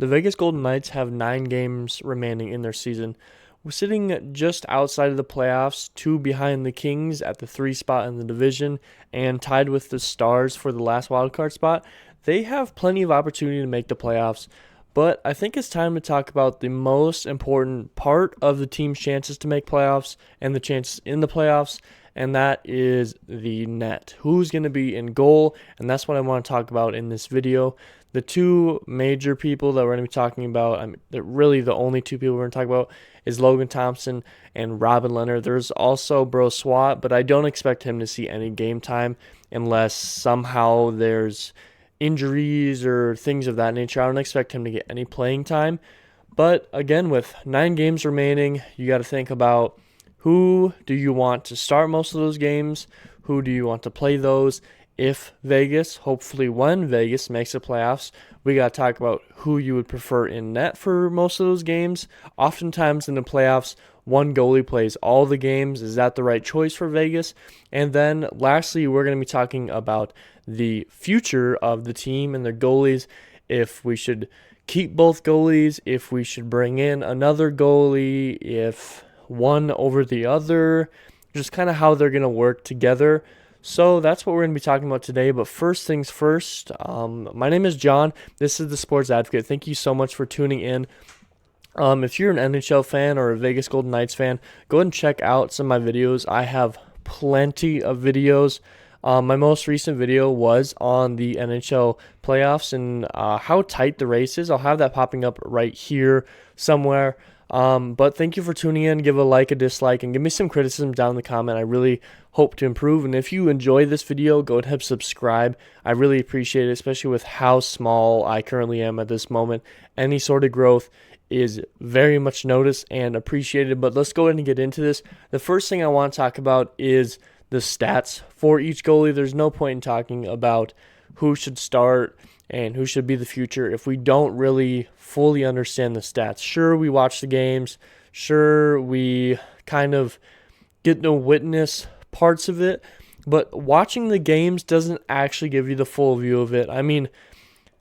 The Vegas Golden Knights have 9 games remaining in their season. We're sitting just outside of the playoffs, 2 behind the Kings at the 3 spot in the division, and tied with the Stars for the last wildcard spot. They have plenty of opportunity to make the playoffs, but I think it's time to talk about the most important part of the team's chances to make playoffs and the chances in the playoffs, and that is the net. Who's going to be in goal? And that's what I want to talk about in this video. The two major people that we're going to be talking about, really the only two people we're going to talk about, is Logan Thompson and Robin Lehner. There's also Bro Swat, but I don't expect him to see any game time unless somehow there's injuries or things of that nature. I don't expect him to get any playing time. But again, with 9 games remaining, you got to think about who do you want to start most of those games? Who do you want to play those? If Vegas, hopefully when Vegas makes the playoffs, we got to talk about who you would prefer in net for most of those games. Oftentimes in the playoffs, one goalie plays all the games. Is that the right choice for Vegas? And then lastly, we're going to be talking about the future of the team and their goalies. If we should keep both goalies, if we should bring in another goalie, if one over the other, just kind of how they're going to work together. So that's what we're going to be talking about today. But first things first, my name is John. This is the Sports Advocate. Thank you so much for tuning in. If you're an NHL fan or a Vegas Golden Knights fan, go ahead and check out some of my videos. I have plenty of videos. My most recent video was on the NHL playoffs and how tight the race is. I'll have that popping up right here somewhere. But thank you for tuning in. Give a like, a dislike, and give me some criticism down in the comment. I really hope to improve. And if you enjoy this video, go ahead and subscribe. I really appreciate it, especially with how small I currently am at this moment. Any sort of growth is very much noticed and appreciated. But let's go ahead and get into this. The first thing I want to talk about is the stats for each goalie. There's no point in talking about who should start and who should be the future if we don't really fully understand the stats. Sure, we watch the games. Sure, we kind of get to witness parts of it. But watching the games doesn't actually give you the full view of it. I mean,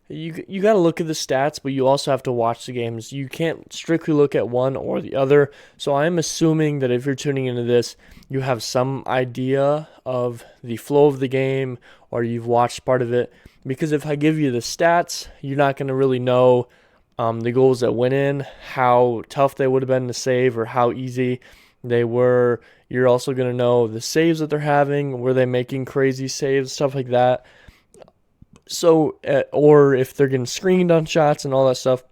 you got to look at the stats, but you also have to watch the games. You can't strictly look at one or the other. So I'm assuming that if you're tuning into this, you have some idea of the flow of the game or you've watched part of it. Because if I give you the stats, you're not going to really know the goals that went in, how tough they would have been to save or how easy they were. You're also going to know the saves that they're having, were they making crazy saves, stuff like that. So, or if they're getting screened on shots and all that stuff.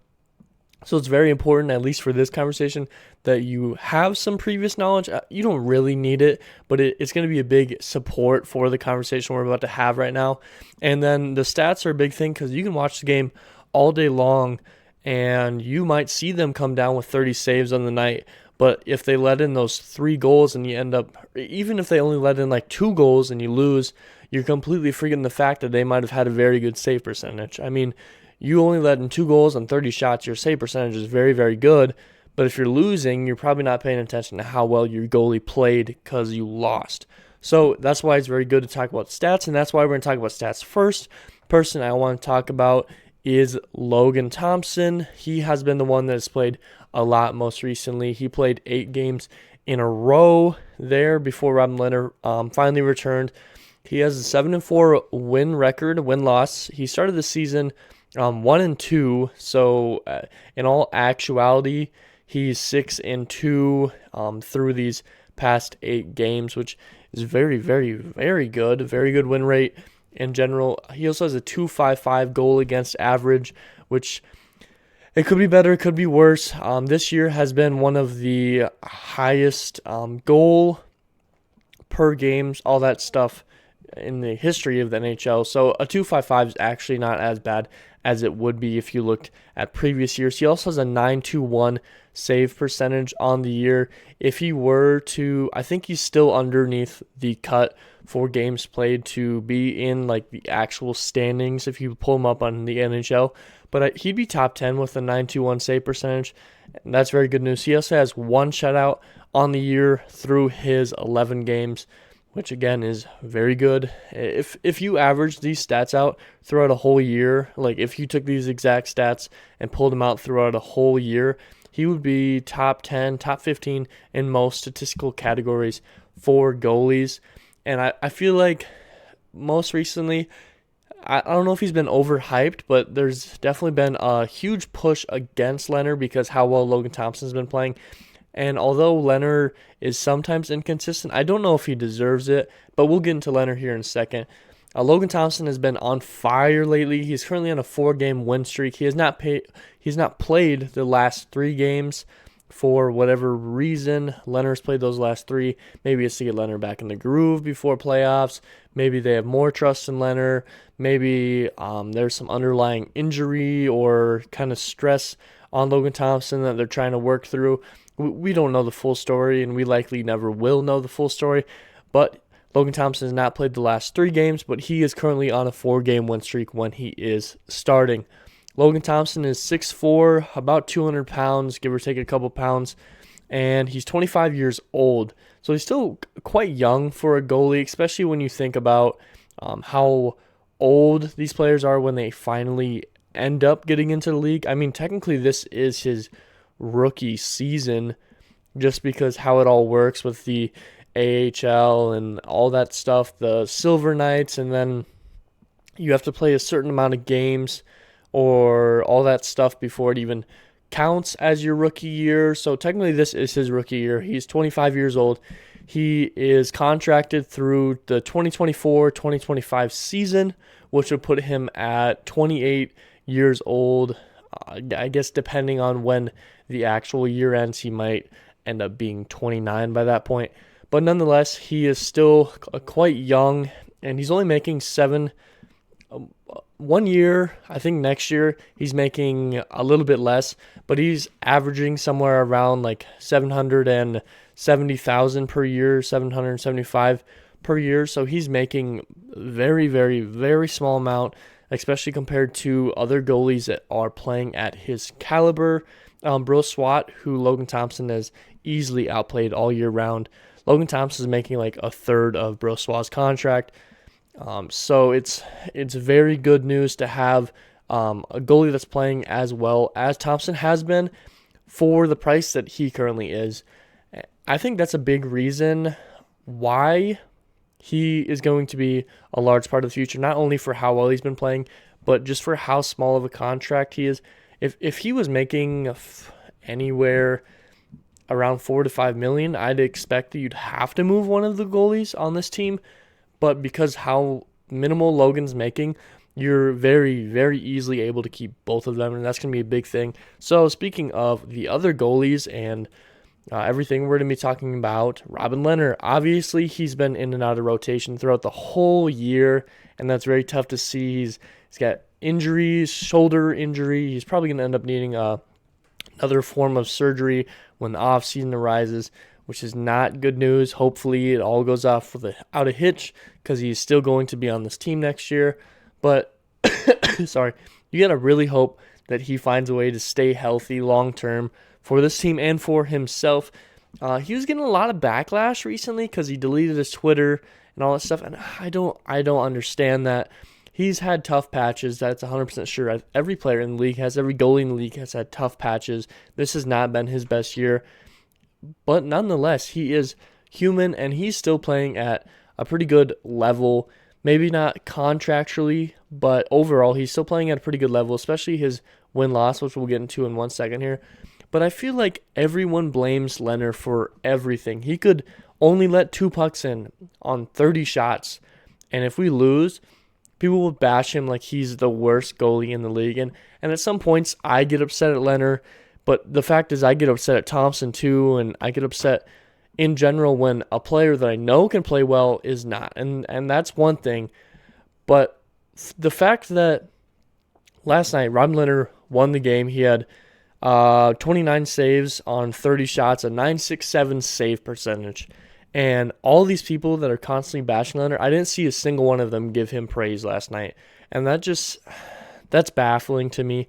So it's very important, at least for this conversation, that you have some previous knowledge. You don't really need it, but it's going to be a big support for the conversation we're about to have right now. And then the stats are a big thing because you can watch the game all day long and you might see them come down with 30 saves on the night. But if they let in those 3 goals and you end up, even if they only let in like 2 goals and you lose, you're completely forgetting the fact that they might have had a very good save percentage. I mean, you only let in 2 goals on 30 shots, your save percentage is very, very good. But if you're losing, you're probably not paying attention to how well your goalie played because you lost. So that's why it's very good to talk about stats, and that's why we're going to talk about stats first. Person I want to talk about is Logan Thompson. He has been the one that has played a lot most recently. He played 8 games in a row there before Robin Lehner finally returned. He has a 7-4 win record, win-loss. He started the season 1-2, so in all actuality, he's 6-2 through these past 8 games, which is very, very, very good. Very good win rate in general. He also has a 2.55 goal against average, which it could be better, it could be worse. This year has been one of the highest goal per games, all that stuff in the history of the NHL. So a 2.55 is actually not as bad as it would be if you looked at previous years. He also has a 9.21 save percentage on the year. If he were to, I think he's still underneath the cut for games played to be in like the actual standings if you pull him up on the NHL. But he'd be top 10 with a 9.21 save percentage. And that's very good news. He also has 1 shutout on the year through his 11 games, which again is very good. If you average these stats out throughout a whole year, like if you took these exact stats and pulled them out throughout a whole year, he would be top 10, top 15 in most statistical categories for goalies. And I feel like most recently, I don't know if he's been overhyped, but there's definitely been a huge push against Lehner because how well Logan Thompson's been playing. And although Lehner is sometimes inconsistent, I don't know if he deserves it, but we'll get into Lehner here in a second. Logan Thompson has been on fire lately. He's currently on a 4-game win streak. He's not played the last 3 games for whatever reason. Lehner's played those last 3. Maybe it's to get Lehner back in the groove before playoffs. Maybe they have more trust in Lehner. Maybe there's some underlying injury or kind of stress on Logan Thompson that they're trying to work through. We don't know the full story, and we likely never will know the full story. But Logan Thompson has not played the last 3 games, but he is currently on a 4-game win streak when he is starting. Logan Thompson is 6'4", about 200 pounds, give or take a couple pounds, and he's 25 years old. So he's still quite young for a goalie, especially when you think about how old these players are when they finally end up getting into the league. I mean, technically this is his rookie season just because how it all works with the AHL and all that stuff, the Silver Knights, and then you have to play a certain amount of games or all that stuff before it even counts as your rookie year. So technically this is his rookie year. He's 25 years old. He is contracted through the 2024-2025 season, which would put him at 28 years old. I guess depending on when the actual year ends, he might end up being 29 by that point. But nonetheless, he is still quite young, and he's only making 1 year. I think next year he's making a little bit less, but he's averaging somewhere around like 770,000 per year, 775 per year. So he's making very, very, very small amount, especially compared to other goalies that are playing at his caliber. Brossoit, who Logan Thompson has easily outplayed all year round. Logan Thompson is making like a third of Brossoit's contract. So it's very good news to have a goalie that's playing as well as Thompson has been for the price that he currently is. I think that's a big reason why he is going to be a large part of the future, not only for how well he's been playing, but just for how small of a contract he is. If he was making anywhere around $4 to $5 million, I'd expect that you'd have to move one of the goalies on this team. But because how minimal Logan's making, you're very, very easily able to keep both of them, and that's going to be a big thing. So speaking of the other goalies and everything, we're going to be talking about Robin Lehner. Obviously, he's been in and out of rotation throughout the whole year, and that's very tough to see. He's got injuries, shoulder injury. He's probably going to end up needing another form of surgery when the offseason arises, which is not good news. Hopefully, it all goes off without a hitch because he's still going to be on this team next year. But, sorry, you got to really hope that he finds a way to stay healthy long-term for this team and for himself. He was getting a lot of backlash recently because he deleted his Twitter and all that stuff, and I don't understand that. He's had tough patches, that's 100% sure. Every player in the league has, every goalie in the league has had tough patches. This has not been his best year. But nonetheless, he is human, and he's still playing at a pretty good level. Maybe not contractually, but overall, he's still playing at a pretty good level, especially his win-loss, which we'll get into in 1 second here. But I feel like everyone blames Lehner for everything. He could only let 2 pucks in on 30 shots, and if we lose, people will bash him like he's the worst goalie in the league. And at some points, I get upset at Lehner, but the fact is I get upset at Thompson too, and I get upset in general when a player that I know can play well is not. And that's one thing. But the fact that last night Robin Lehner won the game, he had 29 saves on 30 shots, a .967 save percentage. And all these people that are constantly bashing Lehner, I didn't see a single one of them give him praise last night. And that's baffling to me.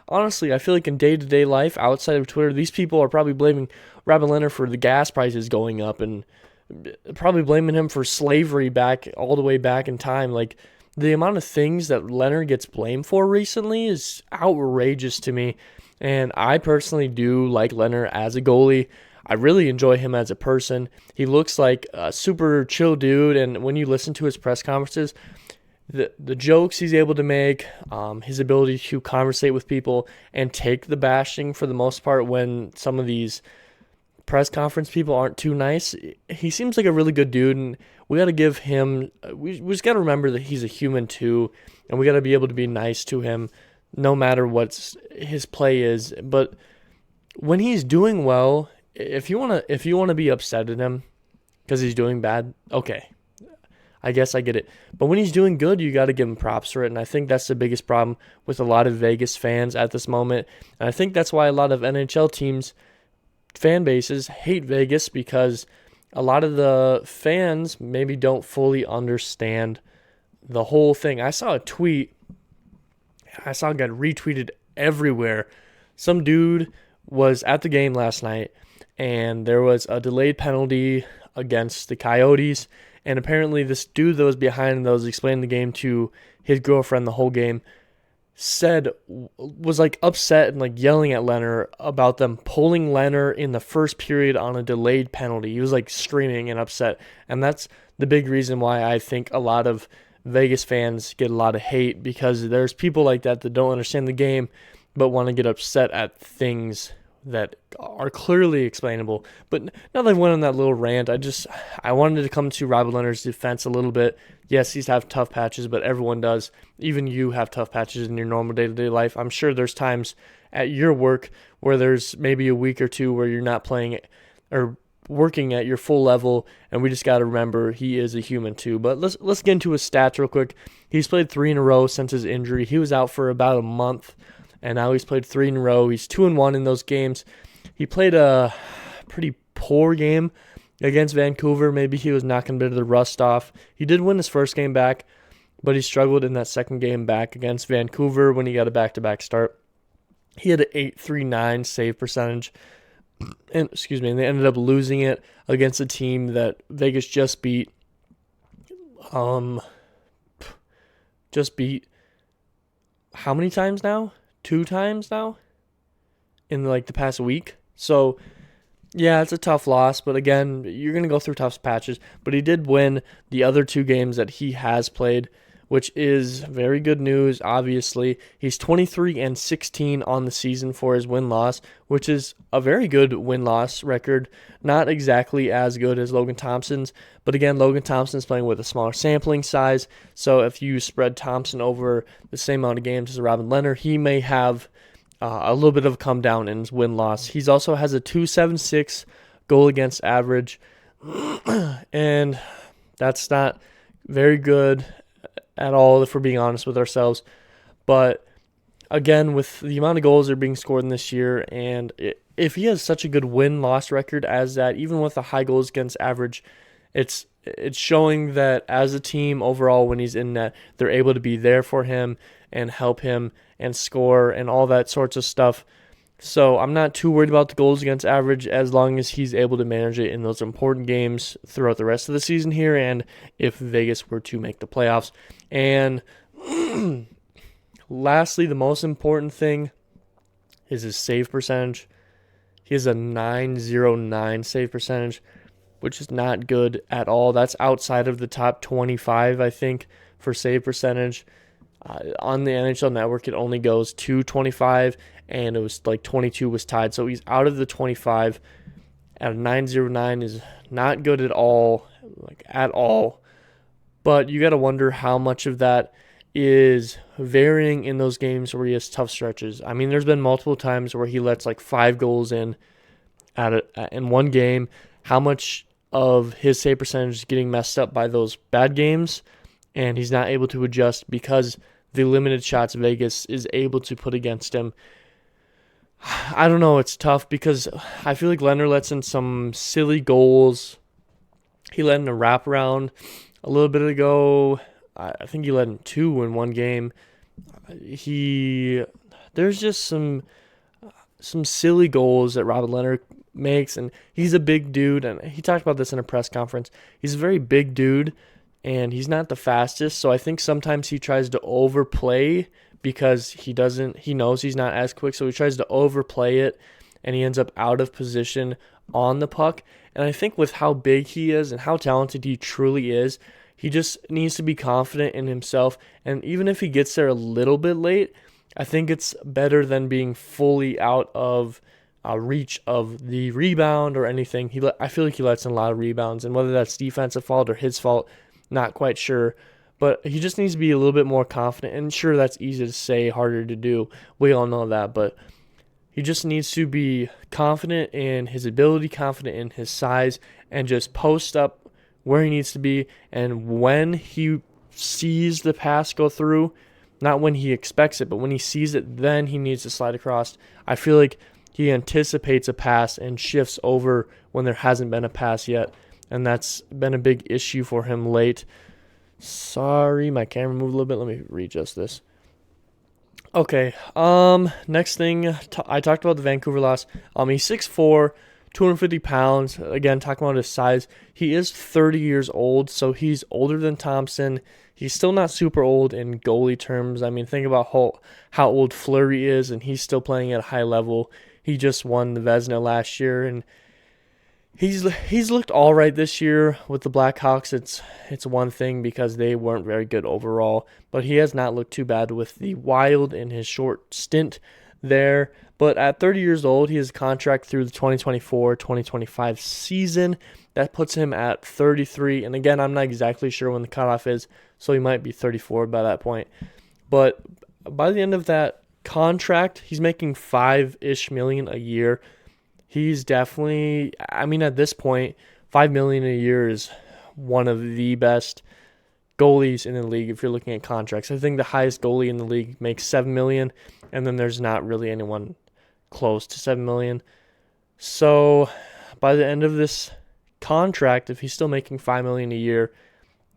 Honestly, I feel like in day-to-day life, outside of Twitter, these people are probably blaming Robin Lehner for the gas prices going up and probably blaming him for slavery back all the way back in time. Like, the amount of things that Lehner gets blamed for recently is outrageous to me. And I personally do like Lehner as a goalie. I really enjoy him as a person. He looks like a super chill dude, and when you listen to his press conferences, the jokes he's able to make, his ability to conversate with people and take the bashing for the most part when some of these press conference people aren't too nice. He seems like a really good dude, and we got to give him. We just got to remember that he's a human too, and we got to be able to be nice to him, no matter what his play is. But when he's doing well, if you wanna be upset at him because he's doing bad, okay, I guess I get it. But when he's doing good, you got to give him props for it. And I think that's the biggest problem with a lot of Vegas fans at this moment. And I think that's why a lot of NHL teams, fan bases, hate Vegas, because a lot of the fans maybe don't fully understand the whole thing. I saw a tweet. I saw it got retweeted everywhere. Some dude was at the game last night, and there was a delayed penalty against the Coyotes. And apparently this dude that was behind that was explaining the game to his girlfriend the whole game was like upset and like yelling at Lehner about them pulling Lehner in the first period on a delayed penalty. He was like screaming and upset. And that's the big reason why I think a lot of Vegas fans get a lot of hate, because there's people like that don't understand the game but want to get upset at things that are clearly explainable. But now that I went on that little rant, I wanted to come to Robert Lehner's defense a little bit. Yes, he's have tough patches, but everyone does. Even you have tough patches in your normal day-to-day life. I'm sure there's times at your work where there's maybe a week or two where you're not playing or working at your full level, and we just got to remember he is a human too. But let's get into his stats real quick. He's played 3 in a row since his injury. He was out for about a month, and now he's played 3 in a row. He's 2-1 in those games. He played a pretty poor game against Vancouver. Maybe he was knocking a bit of the rust off. He did win his first game back, but he struggled in that second game back against Vancouver when he got a back-to-back start. He had an .839 save percentage, and they ended up losing it against a team that Vegas just beat. How many times now? 2 times now in like the past week. So yeah, it's a tough loss, but again, you're going to go through tough patches. But he did win the other 2 games that he has played, which is very good news, obviously. He's 23-16 on the season for his win-loss, which is a very good win-loss record. Not exactly as good as Logan Thompson's, but again, Logan Thompson's playing with a smaller sampling size, so if you spread Thompson over the same amount of games as Robin Lehner, he may have a little bit of a come down in his win-loss. He also has a .276 goal against average, and that's not very good at all, if we're being honest with ourselves. But again, with the amount of goals that are being scored in this year, and if he has such a good win-loss record as that, even with the high goals against average, it's showing that as a team overall, when he's in net, they're able to be there for him and help him and score and all that sorts of stuff. So I'm not too worried about the goals against average as long as he's able to manage it in those important games throughout the rest of the season here, and if Vegas were to make the playoffs. And lastly, the most important thing is his save percentage. He has a .909 save percentage, which is not good at all. That's outside of the top 25, I think, for save percentage. On the NHL Network, it only goes to 25, and it was like 22 was tied. So he's out of the 25 at a .909 is not good at all, like at all. But you got to wonder how much of that is varying in those games where he has tough stretches. I mean, there's been multiple times where he lets like 5 goals in in one game. How much of his save percentage is getting messed up by those bad games, and he's not able to adjust because the limited shots Vegas is able to put against him. I don't know. It's tough because I feel like Lehner lets in some silly goals. He let in a wraparound a little bit ago. I think he let in 2 in one game. There's just some silly goals that Robert Lehner makes, and he's a big dude, and he talked about this in a press conference. He's a very big dude, and he's not the fastest, so I think sometimes he tries to overplay because he knows he's not as quick, so he tries to overplay it, and he ends up out of position on the puck. And I think with how big he is and how talented he truly is, he just needs to be confident in himself, and even if he gets there a little bit late, I think it's better than being fully out of reach of the rebound or anything. I feel like he lets in a lot of rebounds, and whether that's defensive fault or his fault, not quite sure. But he just needs to be a little bit more confident. And sure, that's easy to say, harder to do. We all know that. But he just needs to be confident in his ability, confident in his size, and just post up where he needs to be. And when he sees the pass go through, not when he expects it, but when he sees it, then he needs to slide across. I feel like he anticipates a pass and shifts over when there hasn't been a pass yet, and that's been a big issue for him late. Sorry, my camera moved a little bit. Let me readjust this. Okay, next thing, I talked about the Vancouver loss. He's 6'4", 250 pounds. Again, talking about his size. He is 30 years old, so he's older than Thompson. He's still not super old in goalie terms. I mean, think about how old Fleury is, and he's still playing at a high level. He just won the Vezina last year, and he's looked all right this year with the Blackhawks. It's one thing because they weren't very good overall, but he has not looked too bad with the Wild in his short stint there. But at 30 years old, he has a contract through the 2024-2025 season. That puts him at 33. And again, I'm not exactly sure when the cutoff is, so he might be 34 by that point. But by the end of that contract, he's making $5-ish million a year. He's definitely, I mean, at this point, $5 million a year is one of the best goalies in the league if you're looking at contracts. I think the highest goalie in the league makes $7 million, and then there's not really anyone close to $7 million. So by the end of this contract, if he's still making $5 million a year,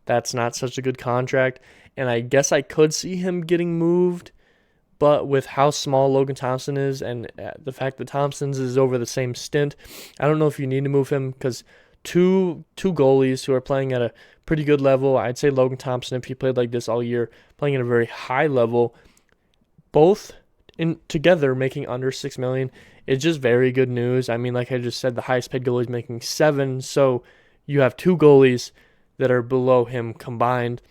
that's not such a good contract. And I guess I could see him getting moved, but with how small Logan Thompson is and the fact that Thompson's is over the same stint, I don't know if you need to move him because two goalies who are playing at a pretty good level, I'd say Logan Thompson, if he played like this all year, playing at a very high level, both together making under $6 million, it's just very good news. I mean, like I just said, the highest paid goalie is making $7 million, so you have two goalies that are below him combined.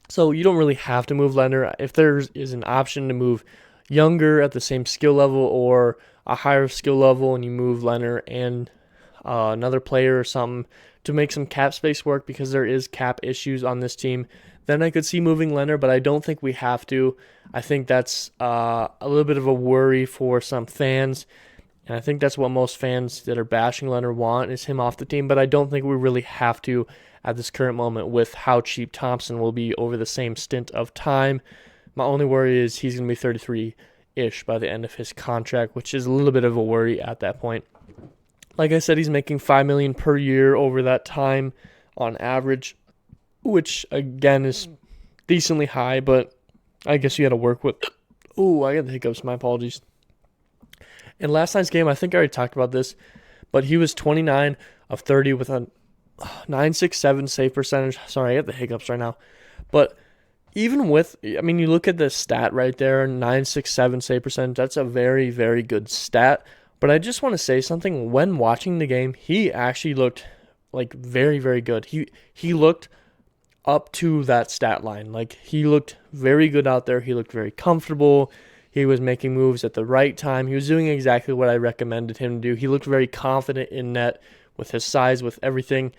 So you don't really have to move Lehner. If there is an option to move younger at the same skill level or a higher skill level, and you move Lehner and another player or something to make some cap space work because there is cap issues on this team, then I could see moving Lehner, but I don't think we have to. I think that's a little bit of a worry for some fans, and I think that's what most fans that are bashing Lehner want is him off the team, but I don't think we really have to at this current moment with how cheap Thompson will be over the same stint of time. My only worry is he's going to be 33-ish by the end of his contract, which is a little bit of a worry at that point. Like I said, he's making $5 million per year over that time on average, which again is decently high, but I guess you got to work with. Oh, I got the hiccups. My apologies. In last night's game, I think I already talked about this, but he was 29 of 30 with a 967 save percentage. Sorry, I got the hiccups right now. But even with, I mean, you look at the stat right there, 967 save percentage, that's a very, very good stat. But I just want to say something. When watching the game, he actually looked like very, very good. He looked up to that stat line. Like, he looked very good out there. He looked very comfortable. He was making moves at the right time. He was doing exactly what I recommended him to do. He looked very confident in net with his size, with everything.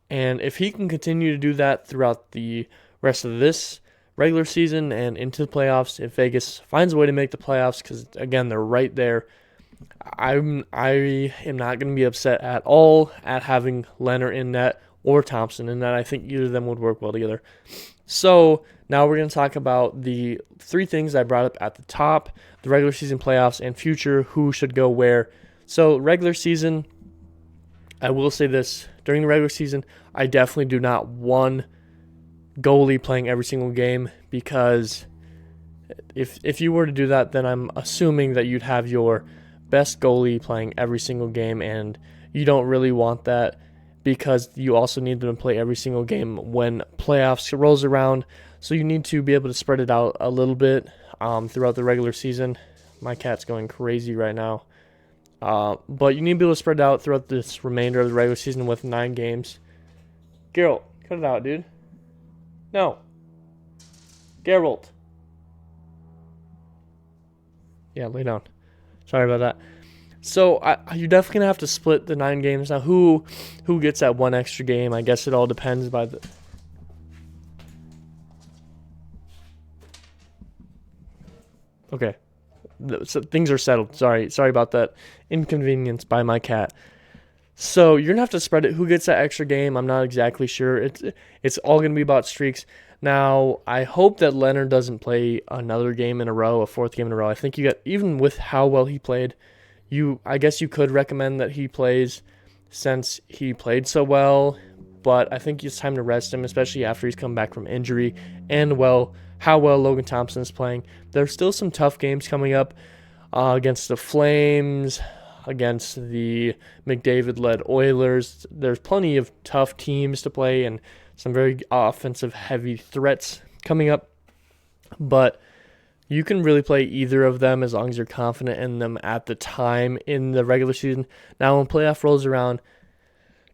And if he can continue to do that throughout the rest of this regular season and into the playoffs, if Vegas finds a way to make the playoffs, because, again, they're right there, I am not going to be upset at all at having Lehner in net or Thompson in net. I think either of them would work well together. So now we're going to talk about the three things I brought up at the top: the regular season, playoffs, and future, who should go where. So regular season, I will say this. During the regular season, I definitely do not want goalie playing every single game, because if you were to do that, then I'm assuming that you'd have your best goalie playing every single game, and you don't really want that because you also need them to play every single game when playoffs rolls around. So you need to be able to spread it out a little bit throughout the regular season. My cat's going crazy right now. But you need to be able to spread it out throughout this remainder of the regular season with 9 games. Geralt, cut it out, dude. No. Geralt. Yeah, lay down. Sorry about that. So you're definitely gonna have to split the 9 games. Now, who gets that one extra game? I guess it all depends by the. Okay, so things are settled. Sorry about that inconvenience by my cat. So you're gonna have to spread it. Who gets that extra game? I'm not exactly sure. It's all gonna be about streaks. Now, I hope that Lehner doesn't play another game in a row, a 4th game in a row. I think you got, even with how well he played, I guess you could recommend that he plays since he played so well, but I think it's time to rest him, especially after he's come back from injury and how well Logan Thompson is playing. There's still some tough games coming up against the Flames, against the McDavid-led Oilers. There's plenty of tough teams to play and some very offensive-heavy threats coming up, but you can really play either of them as long as you're confident in them at the time in the regular season. Now, when playoff rolls around,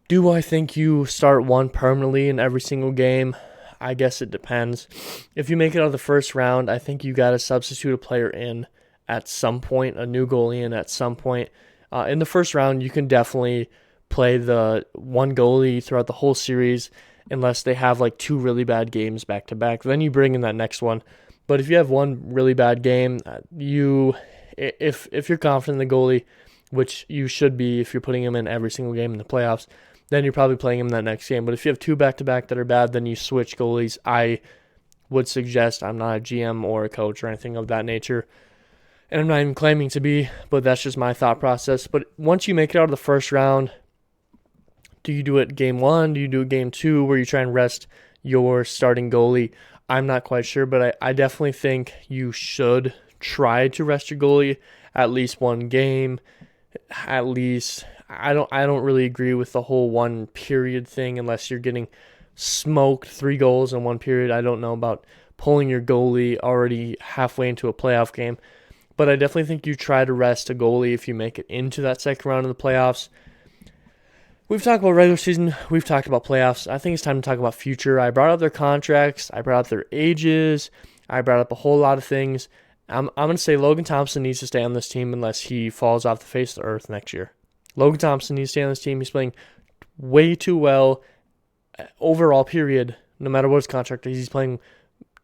do I think you start one permanently in every single game? I guess it depends. If you make it out of the first round, I think you got to substitute a player in at some point, a new goalie in at some point. In the first round, you can definitely play the one goalie throughout the whole series unless they have like 2 really bad games back to back. Then you bring in that next one. But if you have one really bad game, if you're confident in the goalie, which you should be if you're putting him in every single game in the playoffs, then you're probably playing him that next game. But if you have 2 back-to-back that are bad, then you switch goalies. I would suggest, I'm not a GM or a coach or anything of that nature, and I'm not even claiming to be, but that's just my thought process. But once you make it out of the first round, do you do it game 1? Do you do it game 2 where you try and rest your starting goalie? I'm not quite sure, but I definitely think you should try to rest your goalie at least one game. At least I don't really agree with the whole 1 period thing unless you're getting smoked 3 goals in 1 period. I don't know about pulling your goalie already halfway into a playoff game, but I definitely think you try to rest a goalie if you make it into that second round of the playoffs. We've talked about regular season. We've talked about playoffs. I think it's time to talk about future. I brought up their contracts. I brought up their ages. I brought up a whole lot of things. I'm going to say Logan Thompson needs to stay on this team unless he falls off the face of the earth next year. Logan Thompson needs to stay on this team. He's playing way too well overall, period. No matter what his contract is, he's playing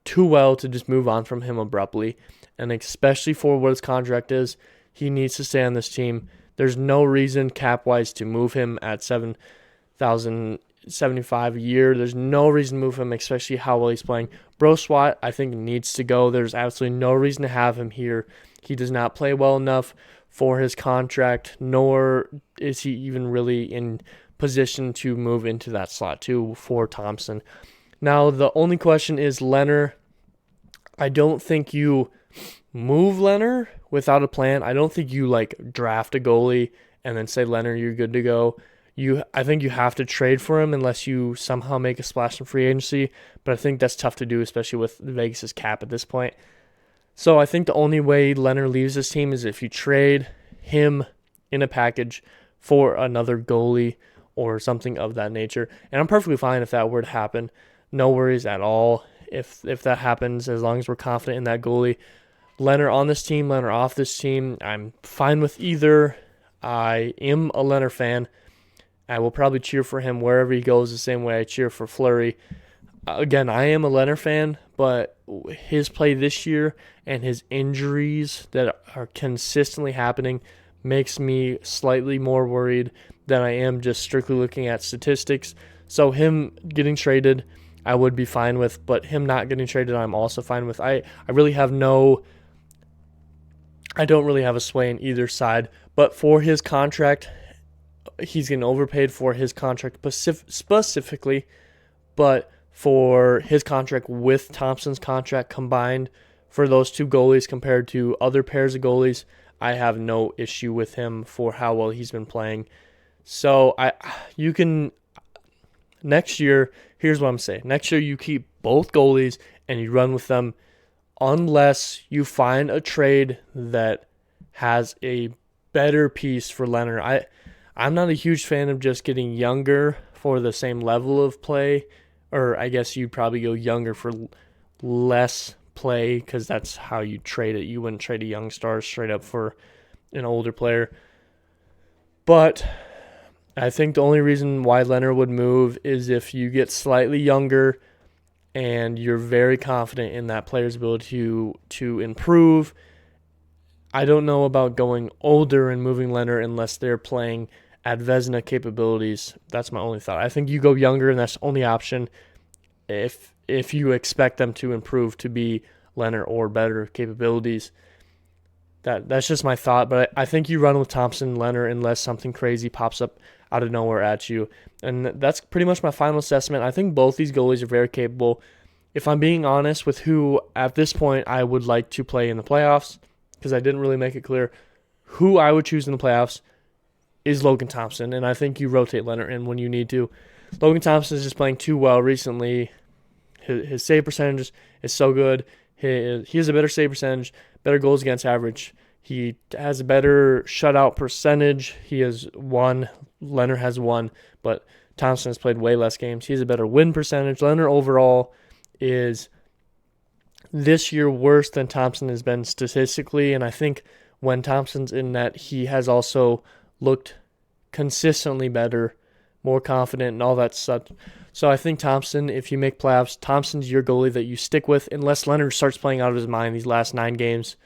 too well to just move on from him abruptly. And especially for what his contract is, he needs to stay on this team. There's no reason cap-wise to move him at $7,075 a year. There's no reason to move him, especially how well he's playing. Bro Swat, I think, needs to go. There's absolutely no reason to have him here. He does not play well enough for his contract, nor is he even really in position to move into that slot too for Thompson. Now, the only question is Lehner. I don't think you move Lehner without a plan. I don't think you draft a goalie and then say, Lehner, you're good to go. I think you have to trade for him unless you somehow make a splash in free agency, but I think that's tough to do, especially with Vegas' cap at this point. So I think the only way Lehner leaves this team is if you trade him in a package for another goalie or something of that nature. And I'm perfectly fine if that were to happen. No worries at all if that happens, as long as we're confident in that goalie. Lehner on this team, Lehner off this team, I'm fine with either. I am a Lehner fan. I will probably cheer for him wherever he goes the same way I cheer for Fleury. Again, I am a Lehner fan, but his play this year and his injuries that are consistently happening makes me slightly more worried than I am just strictly looking at statistics. So him getting traded, I would be fine with, but him not getting traded, I'm also fine with. I don't really have a sway in either side, but for his contract, he's getting overpaid for his contract specifically, but for his contract with Thompson's contract combined, for those 2 goalies compared to other pairs of goalies, I have no issue with him for how well he's been playing. So you can next year. Here's what I'm saying. Next year you keep both goalies and you run with them, unless you find a trade that has a better piece for Lehner. I'm not a huge fan of just getting younger for the same level of play, or I guess you'd probably go younger for less play because that's how you trade it. You wouldn't trade a young star straight up for an older player. But I think the only reason why Lehner would move is if you get slightly younger and you're very confident in that player's ability to improve. I don't know about going older and moving Lehner unless they're playing at Vezina capabilities. That's my only thought. I think you go younger, and that's the only option if you expect them to improve to be Lehner or better capabilities. That's just my thought, but I think you run with Thompson and Lehner unless something crazy pops up out of nowhere at you. And that's pretty much my final assessment. I think both these goalies are very capable. If I'm being honest with who, at this point, I would like to play in the playoffs, because I didn't really make it clear, who I would choose in the playoffs is Logan Thompson, and I think you rotate Lehner in when you need to. Logan Thompson is just playing too well recently. His save percentage is so good. He has a better save percentage, better goals against average. He has a better shutout percentage. He has one. Lehner has one, but Thompson has played way less games. He has a better win percentage. Lehner overall is this year worse than Thompson has been statistically, and I think when Thompson's in net, he has also looked consistently better, more confident, and all that stuff. So I think Thompson, if you make playoffs, Thompson's your goalie that you stick with, unless Lehner starts playing out of his mind these last 9 games.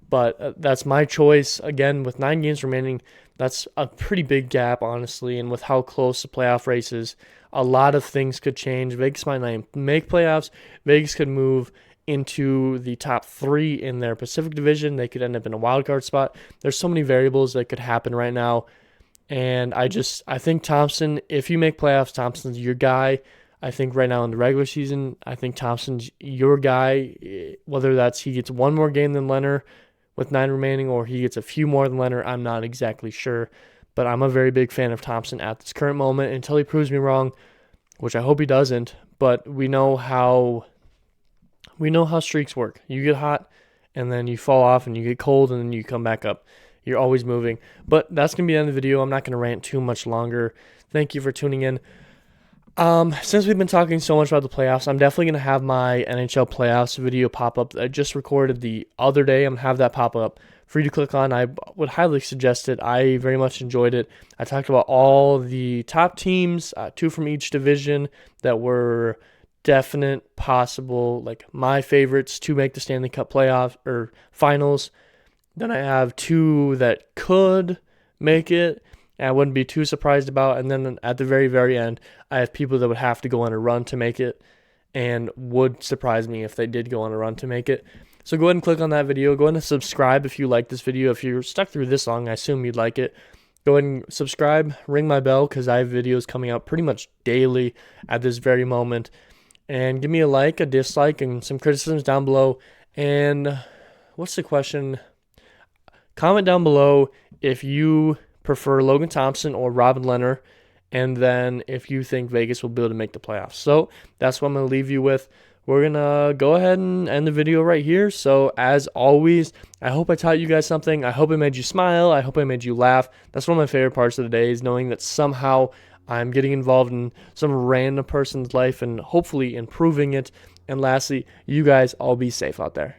But that's my choice. Again, with 9 games remaining, that's a pretty big gap, honestly, and with how close the playoff race is, a lot of things could change. Vegas might not make playoffs. Vegas could move into the top 3 in their Pacific Division. They could end up in a wild card spot. There's so many variables that could happen right now. And I think Thompson, if you make playoffs, Thompson's your guy. I think right now in the regular season, I think Thompson's your guy. Whether that's he gets one more game than Lehner with 9 remaining, or he gets a few more than Lehner, I'm not exactly sure. But I'm a very big fan of Thompson at this current moment until he proves me wrong, which I hope he doesn't. But we know how streaks work. You get hot, and then you fall off, and you get cold, and then you come back up. You're always moving. But that's going to be the end of the video. I'm not going to rant too much longer. Thank you for tuning in. Since we've been talking so much about the playoffs, I'm definitely going to have my NHL playoffs video pop up that I just recorded the other day. I'm going to have that pop up for you to click on. I would highly suggest it. I very much enjoyed it. I talked about all the top teams, 2 from each division that were definite possible, like my favorites to make the Stanley Cup playoffs or finals. Then I have 2 that could make it, and I wouldn't be too surprised about. And then at the very, very end, I have people that would have to go on a run to make it and would surprise me if they did go on a run to make it. So go ahead and click on that video. Go ahead and subscribe if you like this video. If you're stuck through this long, I assume you'd like it. Go ahead and subscribe, ring my bell, because I have videos coming out pretty much daily at this very moment. And give me a like, a dislike, and some criticisms down below. And what's the question? Comment down below if you prefer Logan Thompson or Robin Lehner, and then if you think Vegas will be able to make the playoffs. So that's what I'm going to leave you with. We're going to go ahead and end the video right here. So as always, I hope I taught you guys something. I hope it made you smile. I hope I made you laugh. That's one of my favorite parts of the day, is knowing that somehow I'm getting involved in some random person's life and hopefully improving it. And lastly, you guys all be safe out there.